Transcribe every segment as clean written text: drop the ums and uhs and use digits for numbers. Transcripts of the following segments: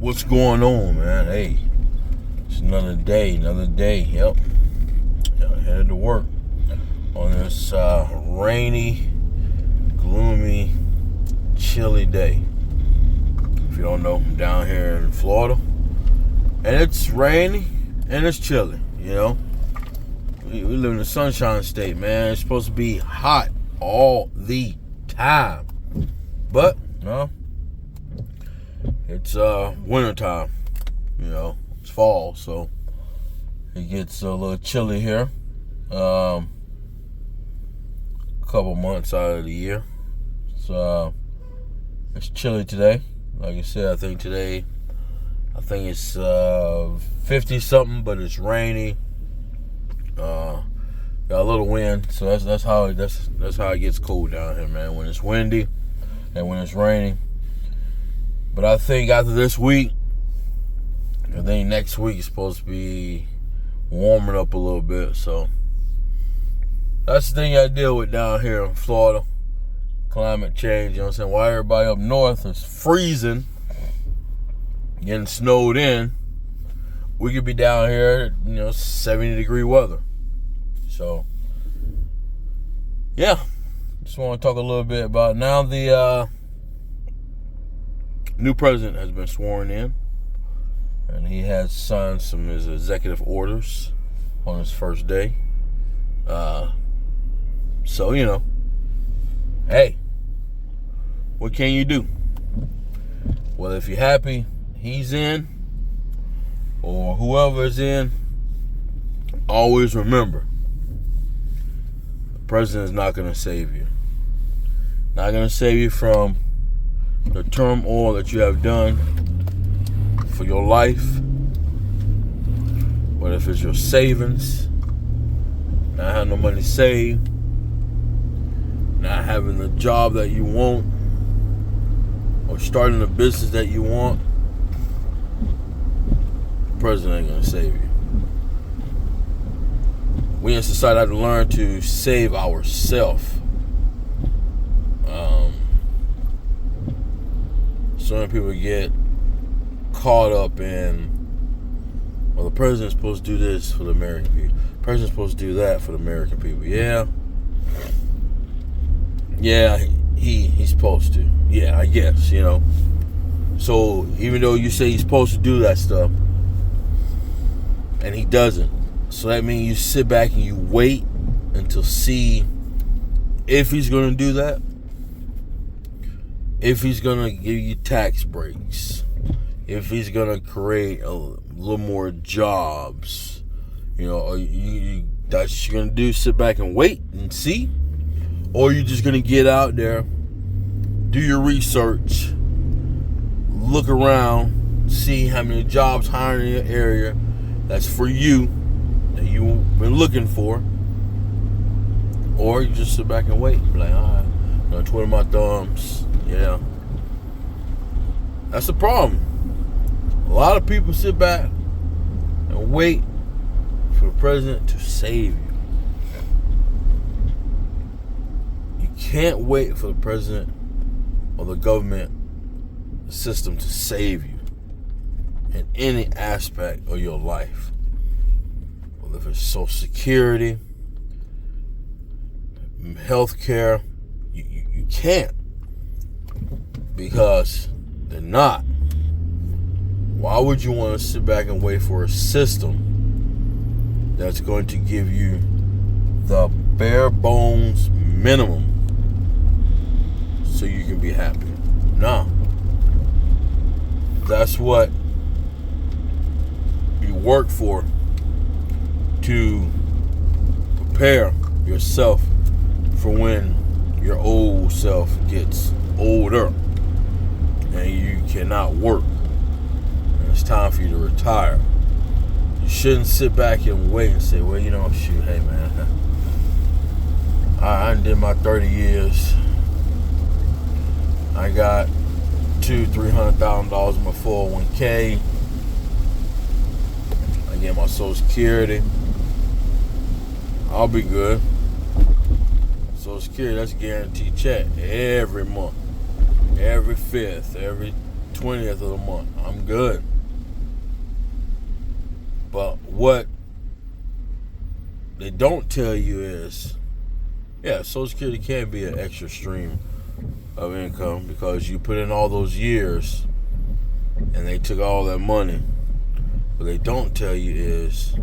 What's going on, man? Hey, it's another day. Yep. Headed to work on this rainy, gloomy, chilly day. If you don't know, I'm down here in Florida, and it's rainy and it's chilly. You know, we live in the Sunshine State, man. It's supposed to be hot all the time, but no. It's winter time, you know, it's fall, so it gets a little chilly here. A couple months out of the year. So it's chilly today. Like I said, I think it's 50 something, but it's rainy. Got a little wind, so that's how it gets cold down here, man. When it's windy and when it's raining. But I think after this week, I think next week is supposed to be warming up a little bit. So that's the thing I deal with down here in Florida. Climate change, you know what I'm saying? While everybody up north is freezing, getting snowed in, we could be down here, 70-degree weather. So, yeah. Just want to talk a little bit about now the new president has been sworn in, and he has signed some of his executive orders on his first day. So, hey, what can you do? Well, if you're happy he's in, or whoever is in, always remember, the president is not going to save you. Not going to save you from the turmoil that you have done for your life, whether if it's your savings, not having no money saved, not having the job that you want, or starting a business that you want, the president ain't gonna save you. We in society have to learn to save ourselves. So many people get caught up in, well, the president's supposed to do this for the American people. The president's supposed to do that for the American people. Yeah, he's supposed to. Yeah, I guess, So even though you say he's supposed to do that stuff, and he doesn't, so that means you sit back and you wait until see if he's going to do that. If he's going to give you tax breaks, if he's going to create a little more jobs, are you that's what you're going to do, sit back and wait and see? Or are you just going to get out there, do your research, look around, see how many jobs hiring in your area that's for you, that you've been looking for? Or you just sit back and wait, be like, all right, twiddle my thumbs. Yeah. That's the problem. A lot of people sit back and wait for the president to save you. You can't wait for the president or the government system to save you in any aspect of your life. Whether if it's Social Security, health care, you can't. Because they're not. Why would you want to sit back and wait for a system that's going to give you the bare bones minimum so you can be happy? No. That's what you work for, to prepare yourself for when your old self gets older and you cannot work, and it's time for you to retire. You shouldn't sit back and wait and say, well, shoot, hey man, I did my 30 years. I got $200,000-$300,000 in my 401k. I get my Social Security. I'll be good. Social Security, that's a guaranteed check every month, every 5th, every 20th of the month. I'm good. But what they don't tell you is, yeah, Social Security can be an extra stream of income because you put in all those years and they took all that money. What they don't tell you is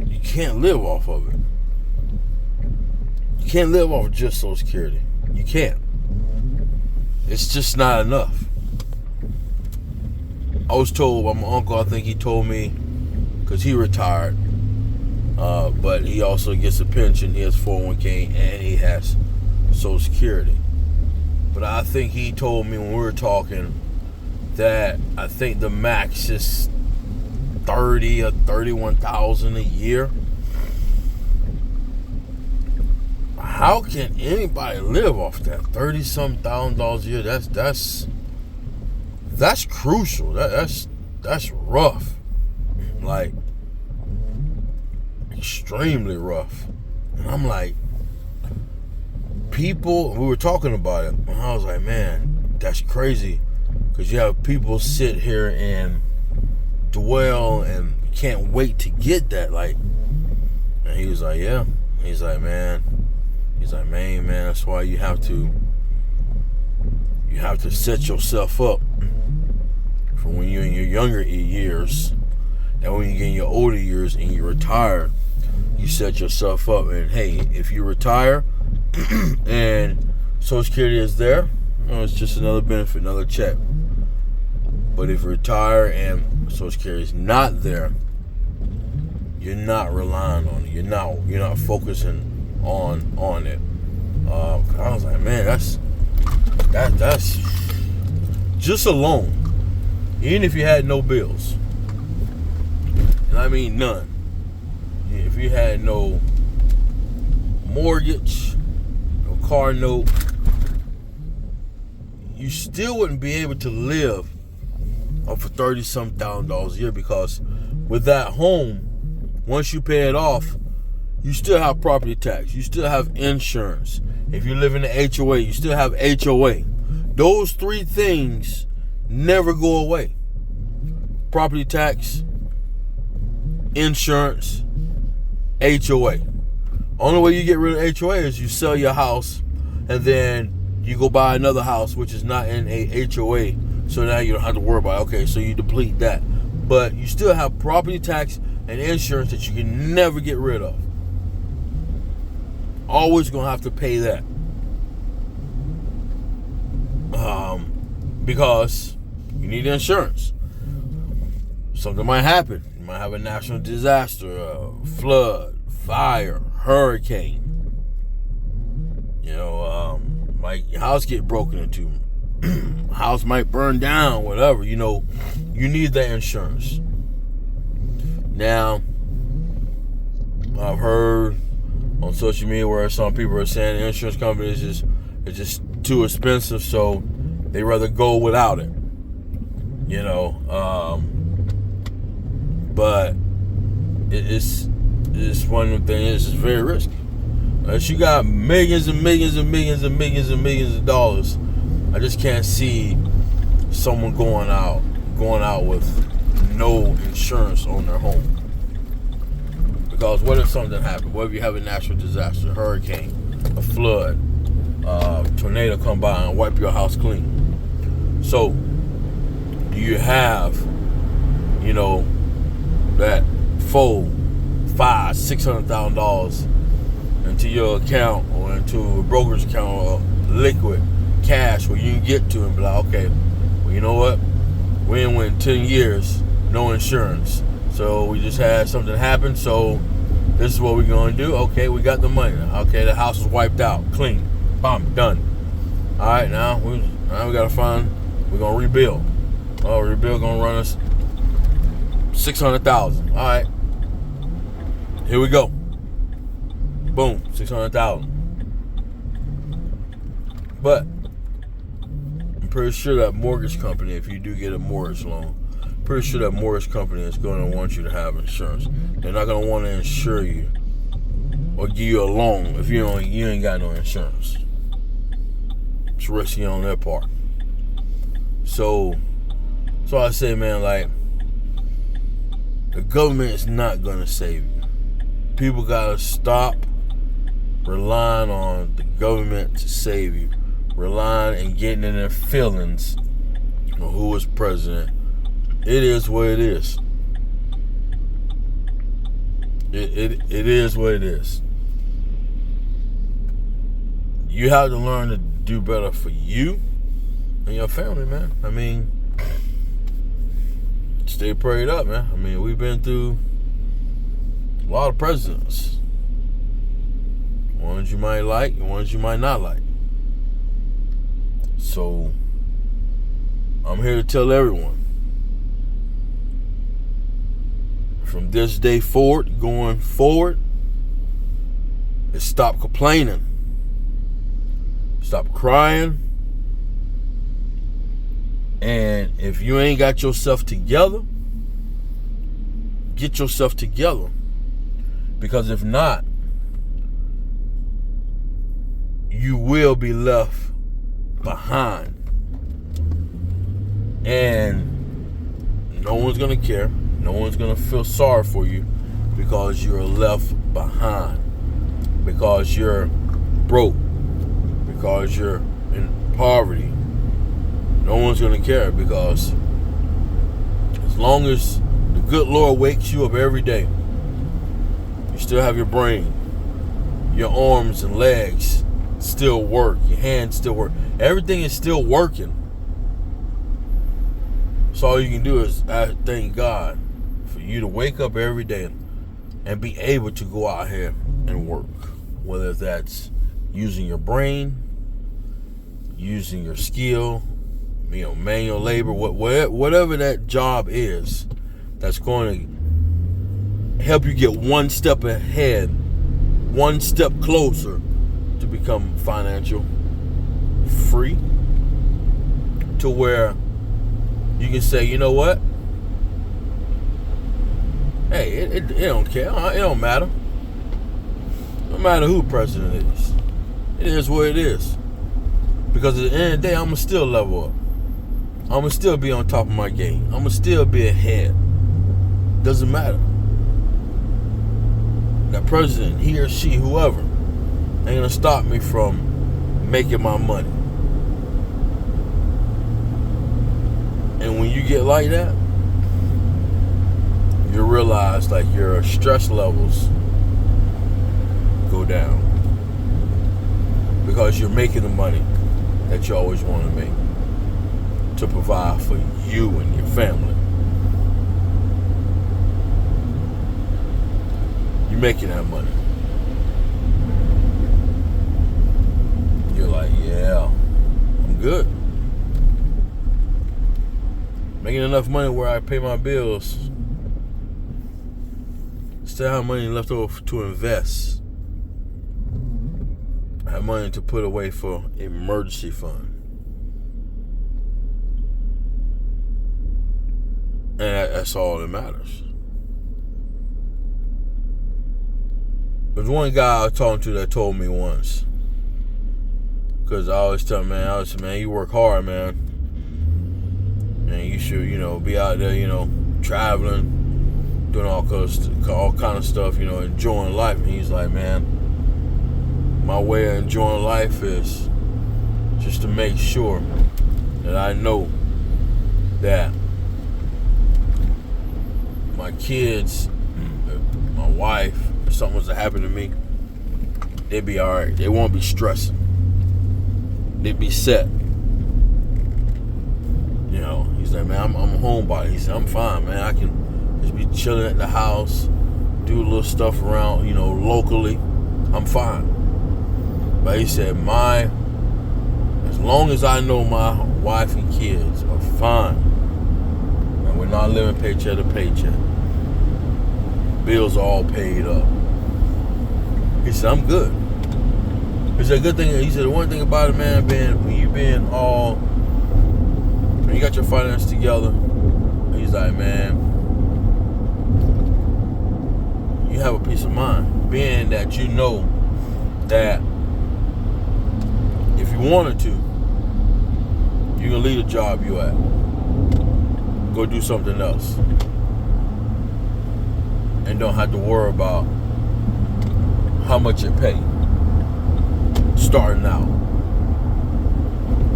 you can't live off of it. You can't live off of just Social Security. You can't. It's just not enough. I was told by my uncle, I think he told me, because he retired, but he also gets a pension, he has 401k, and he has Social Security. But I think he told me when we were talking that I think the max is 30 or 31,000 a year. How can anybody live off that? $30,000 a year. That's crucial. That's rough. Like, extremely rough. And I'm like, people, we were talking about it, and I was like, man, that's crazy. Because you have people sit here and dwell and can't wait to get that. Like, and he was like, yeah. He's like, man, that's why you have to set yourself up for when you're in your younger years, and when you get in your older years and you retire, you set yourself up. And hey, if you retire and Social Security is there, it's just another benefit, another check. But if you retire and Social Security is not there, you're not relying on it. You're not focusing on it. I was like, man, that's just alone. Even if you had no bills, and I mean none. If you had no mortgage, no car note, you still wouldn't be able to live off of $30-some thousand a year, because with that home, once you pay it off, you still have property tax, you still have insurance. If you live in the HOA, you still have HOA. Those three things never go away. Property tax, insurance, HOA. Only way you get rid of HOA is you sell your house and then you go buy another house which is not in a HOA. So now you don't have to worry about it. Okay, so you deplete that. But you still have property tax and insurance that you can never get rid of. Always gonna have to pay that. Because you need insurance. Something might happen. You might have a national disaster, flood, fire, hurricane. Like your house get broken into. House might burn down, whatever. You need that insurance. Now, I've heard on social media where some people are saying the insurance companies is just too expensive, so they rather go without it. But it's one of the things. It's very risky. Unless you got millions and millions and millions and millions and millions of dollars, I just can't see someone going out with no insurance on their home. Because what if something happened? What if you have a natural disaster, a hurricane, a flood, tornado come by and wipe your house clean? So, do you have, that $500,000-$600,000 into your account or into a broker's account or liquid cash where you can get to and be like, okay, well, you know what? We ain't went 10 years, no insurance. So we just had something happen, so this is what we're going to do. Okay, we got the money. Okay, the house is wiped out, clean. Bam, done. All right, now we got to find, we're going to rebuild. Oh, rebuild going to run us $600,000. All right, here we go. Boom, $600,000. But I'm pretty sure that mortgage company, if you do get a mortgage loan, pretty sure that mortgage company is going to want you to have insurance. They're not going to want to insure you or give you a loan if you ain't got no insurance. It's risky on their part. So I say, man, like, the government is not gonna save you. People gotta stop relying on the government to save you, relying and getting in their feelings on who is president. It is what it is. It is what it is. You have to learn to do better for you and your family, man. I mean, stay prayed up, man. I mean, we've been through a lot of presidents. Ones you might like and ones you might not like. So, I'm here to tell everyone, from this day forward, going forward, is stop complaining. Stop crying. And if you ain't got yourself together, get yourself together. Because if not, you will be left behind. And no one's going to care. No one's going to feel sorry for you because you're left behind. Because you're broke. Because you're in poverty. No one's going to care, because as long as the good Lord wakes you up every day, you still have your brain, your arms and legs still work, your hands still work. Everything is still working. So all you can do is thank God for you to wake up every day and be able to go out here and work. Whether that's using your brain, using your skill, manual labor, whatever that job is that's going to help you get one step ahead, one step closer to become financial free, to where you can say, you know what? Hey, it don't care. It don't matter. No matter who president is. It is what it is. Because at the end of the day, I'm going to still level up. I'm going to still be on top of my game. I'm going to still be ahead. Doesn't matter. That president, he or she, whoever, ain't going to stop me from making my money. And when you get like that, you realize like your stress levels go down. Because you're making the money that you always want to make, to provide for you and your family. You're making that money. You're like, yeah, I'm good. Making enough money where I pay my bills. Still have money left over to invest. I have money to put away for emergency fund. And that's all that matters. There's one guy I was talking to that told me once, because I always tell him, man, you work hard, man. And you should, be out there, traveling, doing all kind of stuff, enjoying life. And he's like, man, my way of enjoying life is just to make sure that I know that my kids, my wife, if something was to happen to me, they'd be all right. They won't be stressing. They'd be set. He's like, man, I'm a homebody. He said, I'm fine, man. I can just be chilling at the house, do a little stuff around, locally. I'm fine. But he said, as long as I know my wife and kids are fine, and we're not living paycheck to paycheck, bills are all paid up, he said, I'm good. He said, good thing. He said, the one thing about it, man, when you got your finances together, he's like, man, you have a peace of mind, being that you know that if you wanted to, You can leave the job you at. Go do something else. And don't have to worry about how much it pay. Starting out.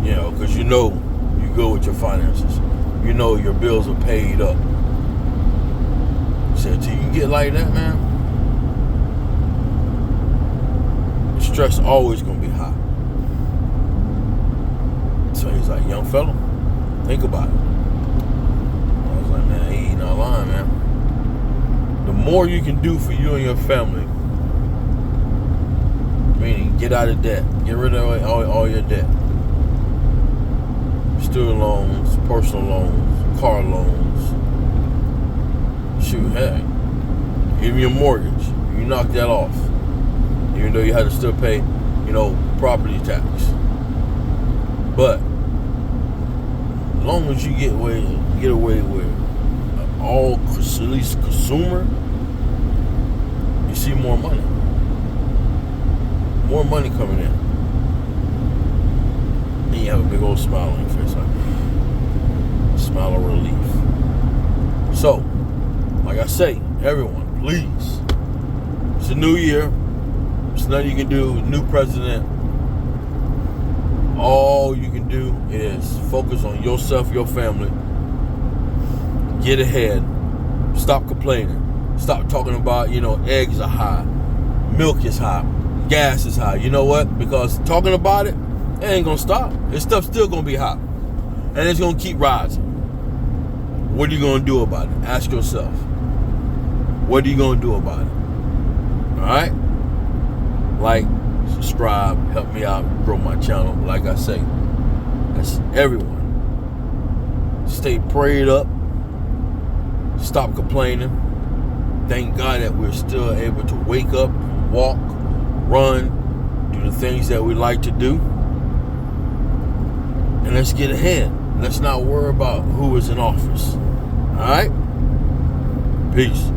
You know, because you know you go with your finances. You know your bills are paid up. So until you get like that, man, the stress always gonna be high. So he's like, young fella, think about it. I was like, man, he ain't not lying, man. The more you can do for you and your family, meaning get out of debt, get rid of all your debt. Student loans, personal loans, car loans. Shoot, hey, even your mortgage, you knock that off. Even though you had to still pay, property tax. But as long as you get away with all, at least consumer, you see more money. More money coming in. Then you have a big old smile on your face, like a smile of relief. So, like I say, everyone, please. It's a new year. There's nothing you can do. New president. All you can do is focus on yourself, your family. Get ahead. Stop complaining. Stop talking about, eggs are high. Milk is high. Gas is high. You know what? Because talking about it ain't going to stop. This stuff's still going to be high. And it's going to keep rising. What are you going to do about it? Ask yourself. What are you going to do about it? Alright? Like, subscribe, help me out, grow my channel. Like I say, that's everyone. Stay prayed up. Stop complaining. Thank God that we're still able to wake up, walk, run, do the things that we like to do. And let's get ahead. Let's not worry about who is in office. Alright? Peace.